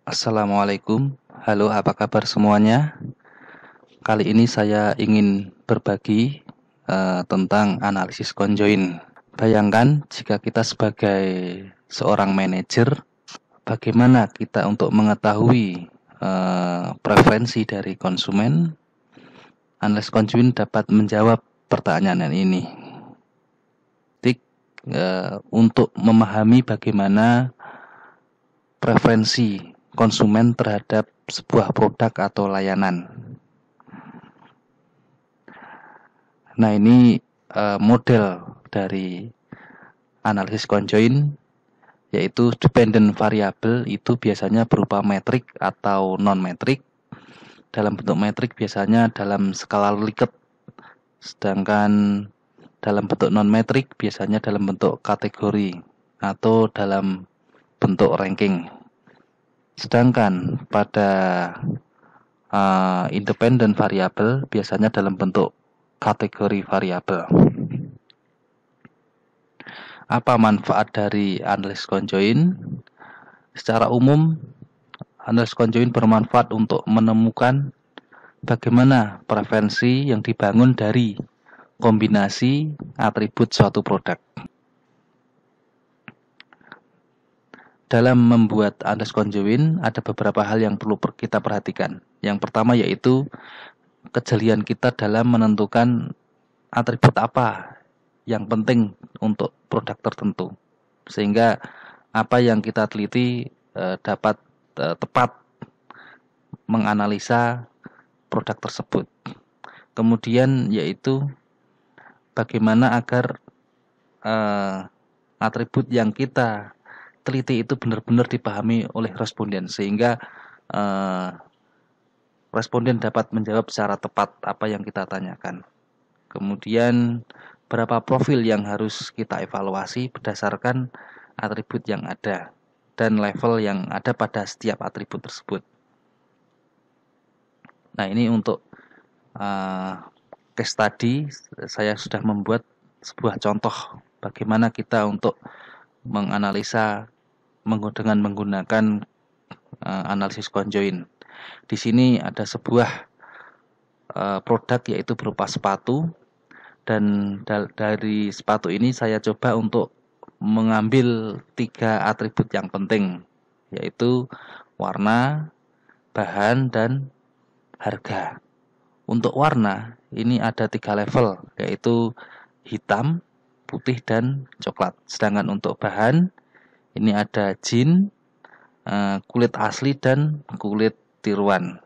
Assalamualaikum, halo apa kabar semuanya? Kali ini saya ingin berbagi tentang analisis conjoin. Bayangkan jika kita sebagai seorang manajer, bagaimana kita untuk mengetahui preferensi dari konsumen. Analisis conjoin dapat menjawab pertanyaan ini. Untuk memahami bagaimana preferensi konsumen terhadap sebuah produk atau layanan. Nah, ini model dari analisis conjoin, yaitu dependent variable itu biasanya berupa metrik atau non-metrik. Dalam bentuk metrik biasanya dalam skala Likert, sedangkan dalam bentuk non-metrik biasanya dalam bentuk kategori atau dalam bentuk ranking. Sedangkan pada independent variable biasanya dalam bentuk kategori variabel. Apa manfaat dari analisis conjoin? Secara umum, analisis conjoin bermanfaat untuk menemukan bagaimana preferensi yang dibangun dari kombinasi atribut suatu produk. Dalam membuat analisis conjoin, ada beberapa hal yang perlu kita perhatikan. Yang pertama yaitu kejelian kita dalam menentukan atribut apa yang penting untuk produk tertentu, sehingga apa yang kita teliti dapat tepat menganalisa produk tersebut. Kemudian yaitu bagaimana agar atribut yang kita teliti itu benar-benar dipahami oleh responden, sehingga responden dapat menjawab secara tepat apa yang kita tanyakan. Kemudian berapa profil yang harus kita evaluasi berdasarkan atribut yang ada dan level yang ada pada setiap atribut tersebut. Nah, ini untuk case study, saya sudah membuat sebuah contoh bagaimana kita untuk menganalisa dengan menggunakan analisis conjoin. Di sini ada sebuah produk yaitu berupa sepatu, dan dari sepatu ini saya coba untuk mengambil 3 atribut yang penting, yaitu warna, bahan, dan harga. Untuk warna ini ada 3 level, yaitu hitam, putih, dan coklat. Sedangkan untuk bahan ini ada jin, kulit asli, dan kulit tiruan.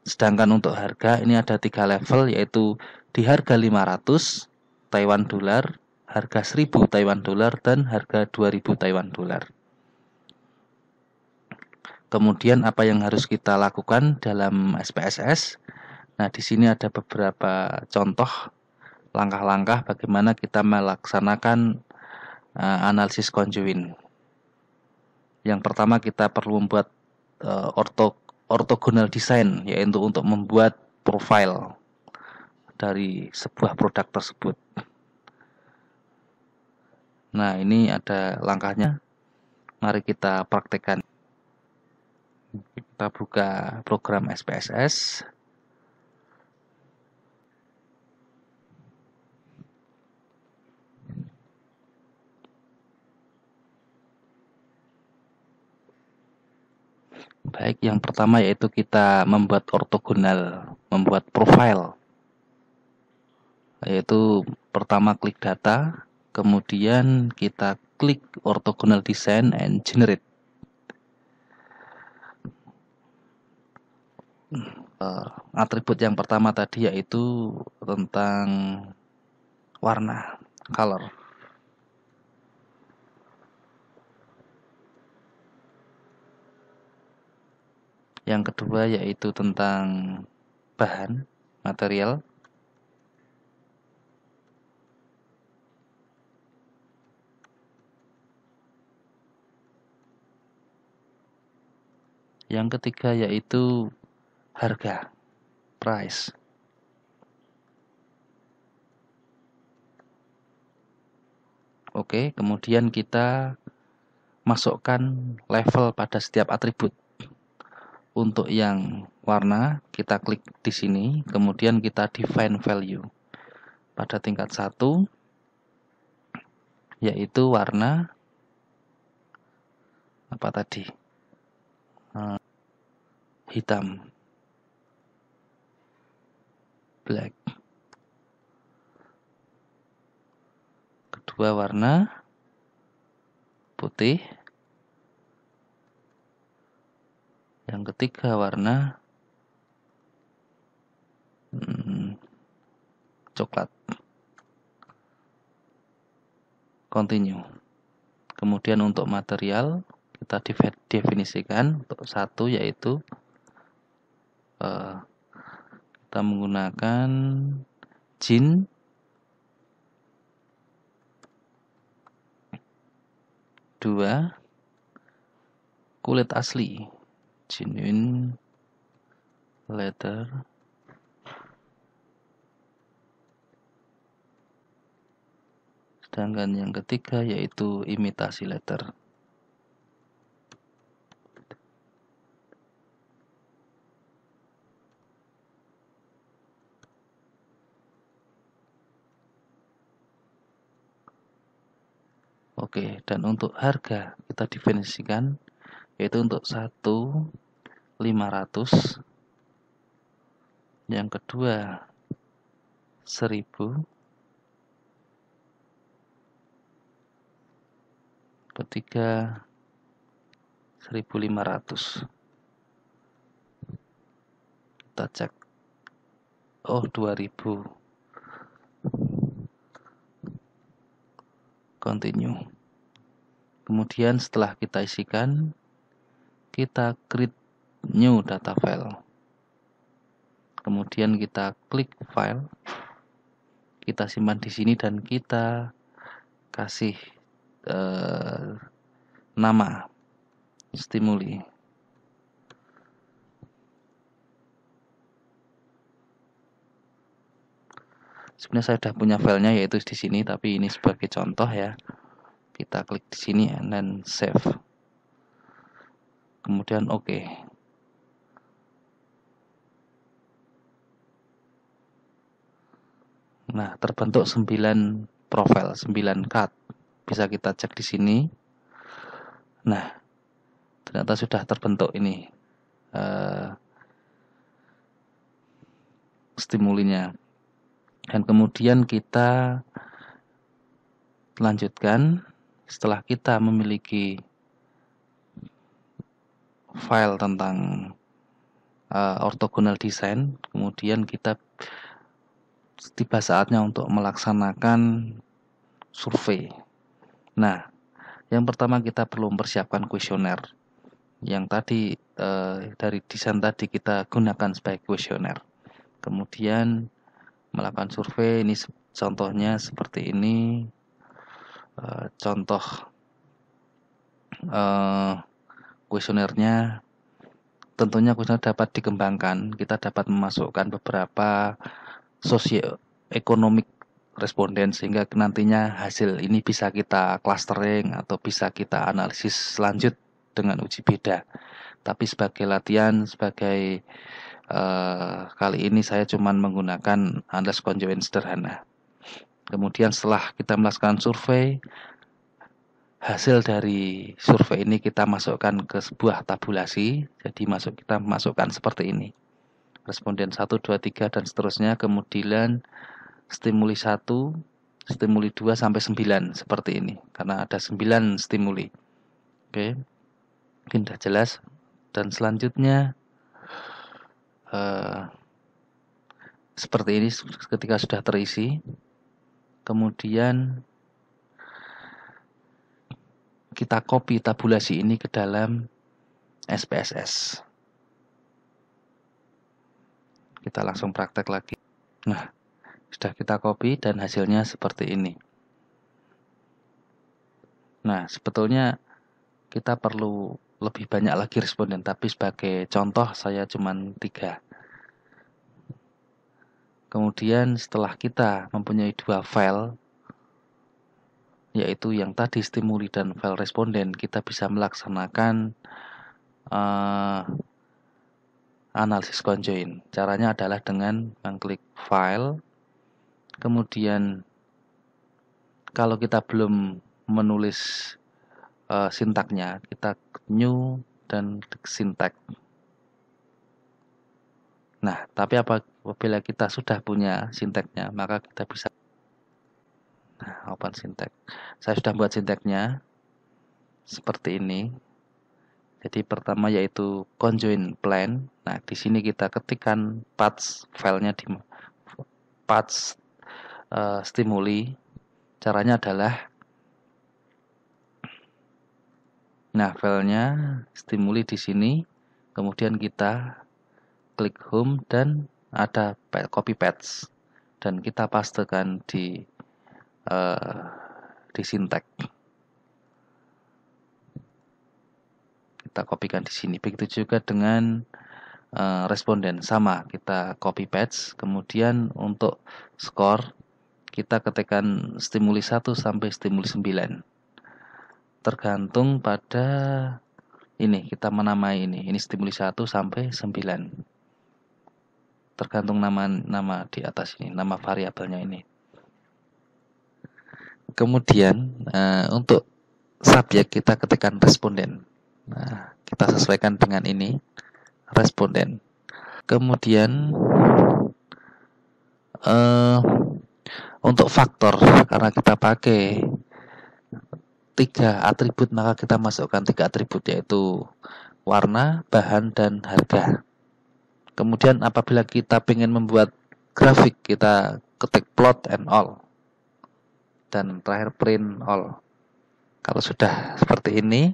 Sedangkan untuk harga ini ada 3 level, yaitu di harga 500 Taiwan dolar, harga 1000 Taiwan dolar, dan harga 2000 Taiwan dolar. Kemudian apa yang harus kita lakukan dalam SPSS? Nah, di sini ada beberapa contoh langkah-langkah bagaimana kita melaksanakan analisis conjoin. Yang pertama kita perlu membuat orthogonal design, yaitu untuk membuat profil dari sebuah produk tersebut. Nah, ini ada langkahnya. Mari kita praktekkan. Kita buka program SPSS. Baik, yang pertama yaitu kita membuat ortogonal, membuat profil. Yaitu pertama klik data, kemudian kita klik orthogonal design and generate. Atribut yang pertama tadi yaitu tentang warna, color. Yang kedua yaitu tentang bahan, material. Yang ketiga yaitu harga, price. Oke, kemudian kita masukkan level pada setiap atribut. untuk yang warna, kita klik di sini, kemudian kita define value pada tingkat 1, yaitu warna apa tadi? Hitam, black. Kedua warna putih. Yang ketiga warna coklat. Continue. Kemudian untuk material kita definisikan untuk 1, yaitu kita menggunakan jean. 2, kulit asli, genuine leather. Sedangkan yang ketiga yaitu imitasi leather. Oke, dan untuk harga kita definisikan yaitu untuk 1 500, yang kedua 1000, ketiga 1500. Kita cek, oh 2000. Continue. Kemudian setelah kita isikan, kita create new data file. Kemudian kita klik file, kita simpan di sini dan kita kasih nama stimuli. Sebenarnya saya sudah punya filenya yaitu di sini, tapi ini sebagai contoh ya. Kita klik di sini dan save. Kemudian oke. Nah, terbentuk 9 profil, 9 card. Bisa kita cek di sini. Nah, ternyata sudah terbentuk ini stimulinya. Dan kemudian kita lanjutkan setelah kita memiliki file tentang orthogonal design, kemudian kita tiba saatnya untuk melaksanakan survei. Nah, yang pertama kita perlu mempersiapkan kuesioner. Yang tadi dari desain tadi kita gunakan sebagai kuesioner. Kemudian melakukan survei, ini contohnya seperti ini. Contoh kuesionernya, tentunya kuesioner dapat dikembangkan. Kita dapat memasukkan beberapa sosioekonomik responden sehingga nantinya hasil ini bisa kita clustering atau bisa kita analisis lanjut dengan uji beda. Tapi sebagai latihan, sebagai kali ini saya cuma menggunakan analisis conjoint sederhana. Kemudian setelah kita melakukan survei, hasil dari survei ini kita masukkan ke sebuah tabulasi. Jadi kita masukkan seperti ini. Responden 1, 2, 3 dan seterusnya. Kemudian stimuli 1, stimuli 2 sampai 9 seperti ini. Karena ada 9 stimuli. Oke. Mungkin sudah jelas. Dan selanjutnya seperti ini ketika sudah terisi. Kemudian kita copy tabulasi ini ke dalam SPSS. Kita langsung praktek lagi. Nah, sudah kita copy dan hasilnya seperti ini. Nah, sebetulnya kita perlu lebih banyak lagi responden, tapi sebagai contoh saya cuma 3. Kemudian setelah kita mempunyai 2 file, yaitu yang tadi stimuli dan file responden, kita bisa melaksanakan analisis conjoin. Caranya adalah dengan mengklik file, kemudian kalau kita belum menulis sintaknya, kita new dan syntax. Nah, tapi apabila kita sudah punya sintaknya, maka kita bisa open syntax. Saya sudah buat sintaknya seperti ini. Jadi pertama yaitu conjoin plan. Nah, di sini kita ketikkan path filenya di path stimuli. Caranya adalah filenya stimuli di sini. Kemudian kita klik home dan ada copy paste dan kita pastekan di syntax. Kita kopikan di sini. Begitu juga dengan responden, sama kita copy paste. Kemudian untuk skor kita ketikkan stimuli 1 sampai stimuli 9. Tergantung pada ini, kita menamai ini stimuli 1 sampai 9. Tergantung nama di atas ini, nama variabelnya ini. Kemudian untuk subjek kita ketikkan responden. Nah, kita sesuaikan dengan ini responden. Kemudian untuk faktor, karena kita pakai 3 atribut, maka kita masukkan 3 atribut, yaitu warna, bahan, dan harga. Kemudian apabila kita ingin membuat grafik, kita ketik plot and all, dan terakhir print all. Kalau sudah seperti ini,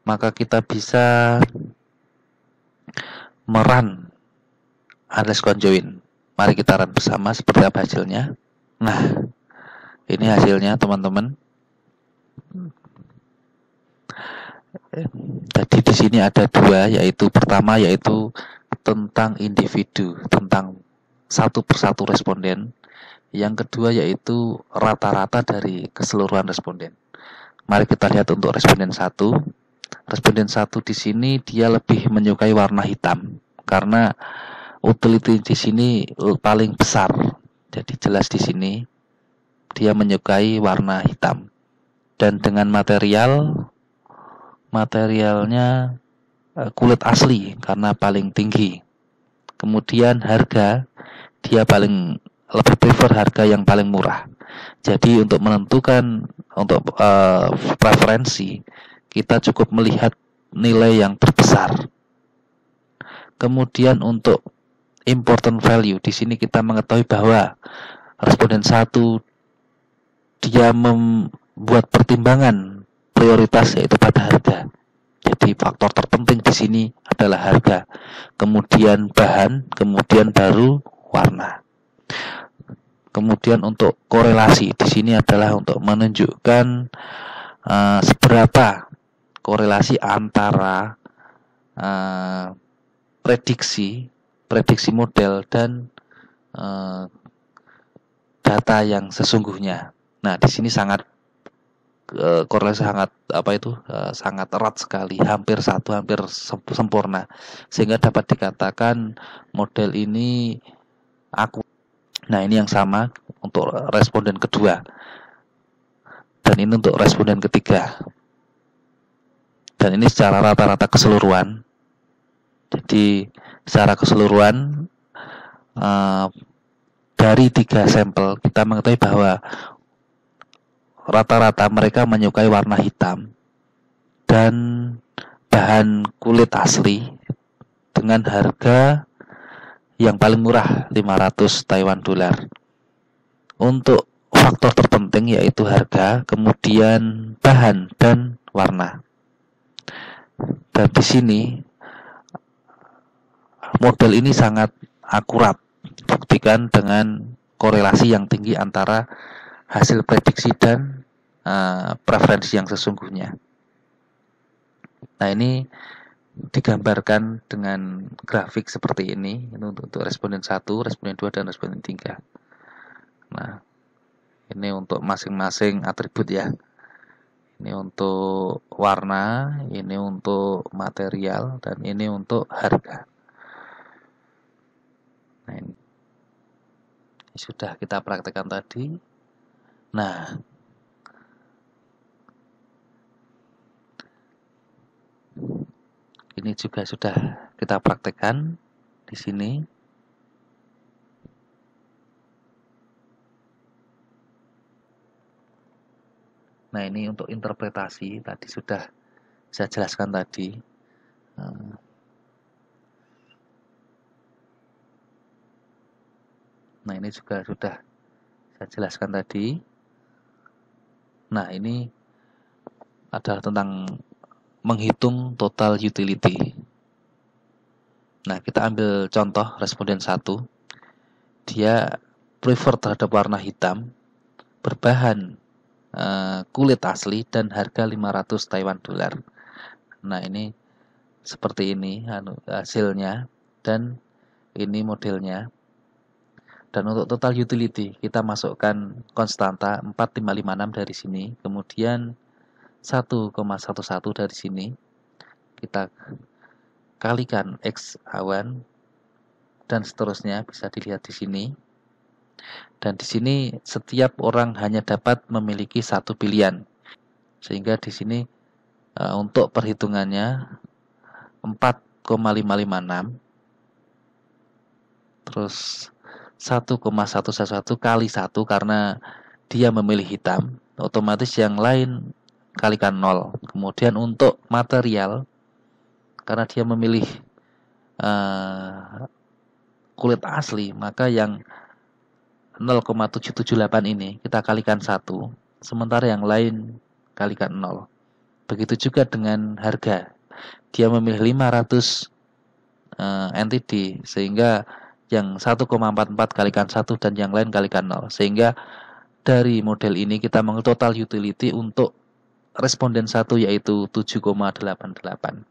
maka kita bisa merun analysis conjoin. Mari kita run bersama seperti apa hasilnya. Nah, ini hasilnya teman-teman. Tadi di sini ada 2, yaitu pertama yaitu tentang individu, tentang satu persatu responden. Yang kedua yaitu rata-rata dari keseluruhan responden. Mari kita lihat untuk responden 1. Responden 1 di sini dia lebih menyukai warna hitam karena utility di sini paling besar. Jadi jelas di sini dia menyukai warna hitam. Dan dengan materialnya kulit asli karena paling tinggi. Kemudian harga, dia lebih prefer harga yang paling murah. Jadi untuk menentukan untuk preferensi, kita cukup melihat nilai yang terbesar. Kemudian untuk important value, di sini kita mengetahui bahwa responden 1 dia membuat pertimbangan prioritas yaitu pada harga. Jadi faktor terpenting di sini adalah harga, kemudian bahan, kemudian baru warna. Kemudian untuk korelasi di sini adalah untuk menunjukkan seberapa korelasi antara prediksi model dan data yang sesungguhnya. Nah, di sini korelasi sangat erat sekali, hampir sempurna, sehingga dapat dikatakan model ini akurat. Nah, ini yang sama untuk responden kedua, dan ini untuk responden ketiga, dan ini secara rata-rata keseluruhan. Jadi secara keseluruhan dari 3 sampel kita mengetahui bahwa rata-rata mereka menyukai warna hitam dan bahan kulit asli dengan harga yang paling murah 500 Taiwan dolar. Untuk faktor terpenting yaitu harga, kemudian bahan dan warna. Dan di sini model ini sangat akurat, buktikan dengan korelasi yang tinggi antara hasil prediksi dan preferensi yang sesungguhnya. Nah, ini digambarkan dengan grafik seperti ini untuk responden 1, responden 2, dan responden 3. Nah, ini untuk masing-masing atribut ya. Ini untuk warna, ini untuk material, dan ini untuk harga. Nah, ini sudah kita praktekkan tadi. Nah, ini juga sudah kita praktekkan di sini. Nah, ini untuk interpretasi tadi sudah saya jelaskan tadi. Nah, ini juga sudah saya jelaskan tadi. Nah, ini adalah tentang menghitung total utility. Nah, kita ambil contoh responden 1. Dia prefer terhadap warna hitam, berbahan kulit asli, dan harga 500 Taiwan dolar. Nah, ini seperti ini hasilnya, dan ini modelnya. Dan untuk total utility kita masukkan konstanta 4556 dari sini, kemudian 1,11 dari sini, kita kalikan X awan, dan seterusnya bisa dilihat di sini. Dan di sini setiap orang hanya dapat memiliki satu pilihan, sehingga di sini untuk perhitungannya 4,556 terus 1,111 kali 1 karena dia memilih hitam, otomatis yang lain kalikan 0. Kemudian untuk material, karena dia memilih kulit asli, maka yang 0,778 ini kita kalikan 1, sementara yang lain kalikan 0. Begitu juga dengan harga. Dia memilih 500 NTD, sehingga yang 1,44 kalikan 1 dan yang lain kalikan 0. Sehingga dari model ini kita mengukur total utility untuk responden 1 yaitu 7,88.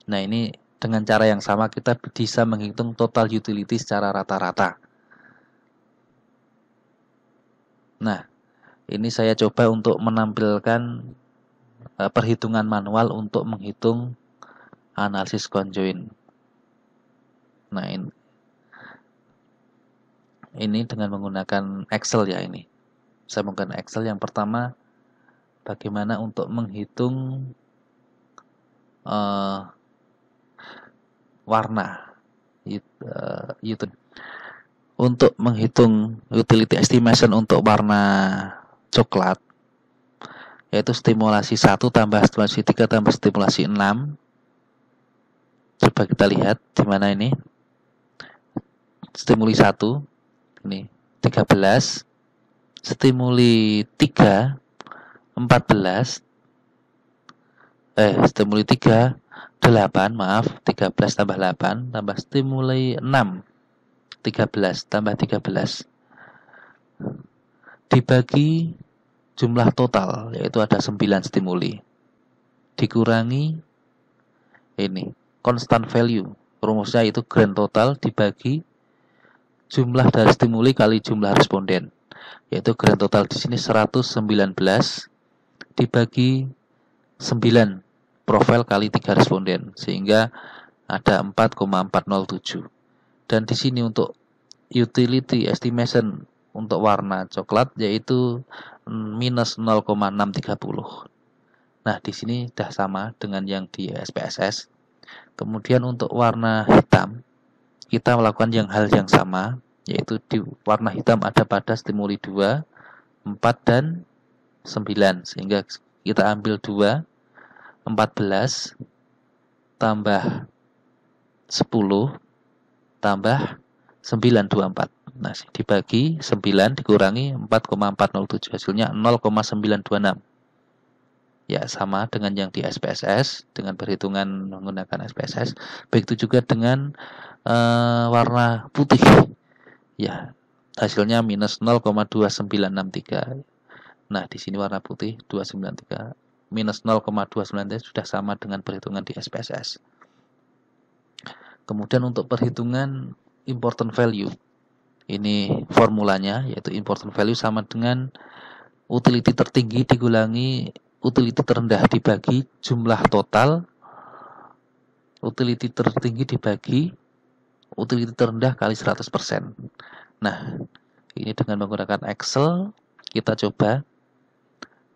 Nah, ini dengan cara yang sama kita bisa menghitung total utility secara rata-rata. Nah, ini saya coba untuk menampilkan perhitungan manual untuk menghitung analisis conjoint. Nah, ini dengan menggunakan Excel ya ini. Saya menggunakan Excel. Yang pertama, bagaimana untuk menghitung warna. Untuk menghitung utility estimation untuk warna coklat, yaitu stimulasi 1 tambah stimulasi 3 tambah stimulasi 6. Coba kita lihat di mana ini. Stimuli 1 ini 13, stimuli 3 14, stimuli 3 8, maaf, 13 tambah 8 tambah stimuli 6 13 tambah 13 dibagi jumlah total, yaitu ada 9 stimuli, dikurangi ini constant value, rumusnya itu grand total dibagi jumlah dari stimuli kali jumlah responden, yaitu grand total di sini 119 dibagi 9 profil kali 3 responden, sehingga ada 4,407. Dan di sini untuk utility estimation untuk warna coklat yaitu minus 0,630. Nah, di sini sudah sama dengan yang di SPSS. Kemudian untuk warna hitam, kita melakukan hal yang sama, yaitu di warna hitam ada pada stimuli 2, 4, dan 9. Sehingga kita ambil 2, 14, tambah 10, tambah 924. Nah, dibagi 9 dikurangi 4,407, hasilnya 0,926. Ya, sama dengan yang di SPSS, dengan perhitungan menggunakan SPSS. Begitu juga dengan warna putih. Ya, hasilnya minus 0,2963. Nah, di sini warna putih 293. Minus 0,293 sudah sama dengan perhitungan di SPSS. Kemudian untuk perhitungan important value, ini formulanya yaitu important value sama dengan utility tertinggi dikurangi utility terendah dibagi jumlah total, utility tertinggi dibagi utility terendah kali 100%. Nah, ini dengan menggunakan Excel kita coba.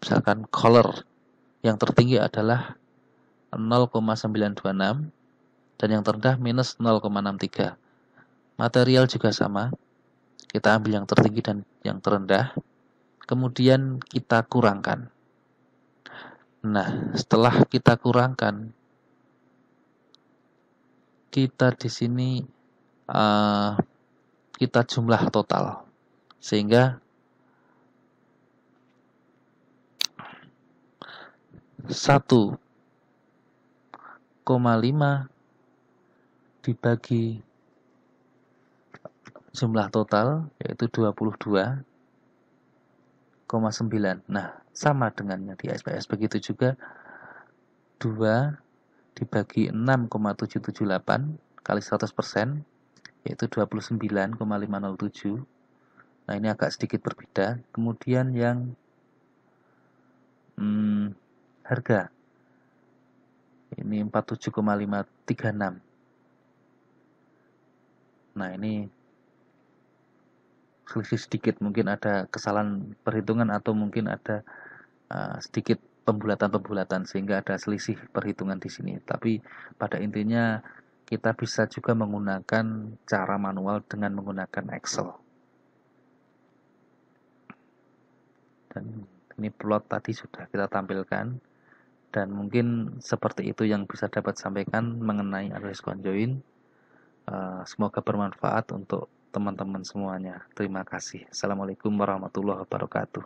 Misalkan color yang tertinggi adalah 0,926 dan yang terendah minus 0,63. Material juga sama. Kita ambil yang tertinggi dan yang terendah. Kemudian kita kurangkan. Nah, setelah kita kurangkan, kita di sini kita jumlah total. Sehingga 1,5 dibagi jumlah total yaitu 22,9. Nah, sama dengannya di SPS. Begitu juga 2 dibagi 6,778 kali 100% yaitu 29,507. Nah, ini agak sedikit berbeda. Kemudian yang harga ini 47,536. Nah, ini selisih sedikit, mungkin ada kesalahan perhitungan atau mungkin ada sedikit pembulatan-pembulatan sehingga ada selisih perhitungan di sini. Tapi pada intinya kita bisa juga menggunakan cara manual dengan menggunakan Excel. Dan ini plot tadi sudah kita tampilkan, dan mungkin seperti itu yang bisa dapat sampaikan mengenai analisis conjoin. Semoga bermanfaat untuk teman-teman semuanya. Terima kasih. Assalamualaikum warahmatullahi wabarakatuh.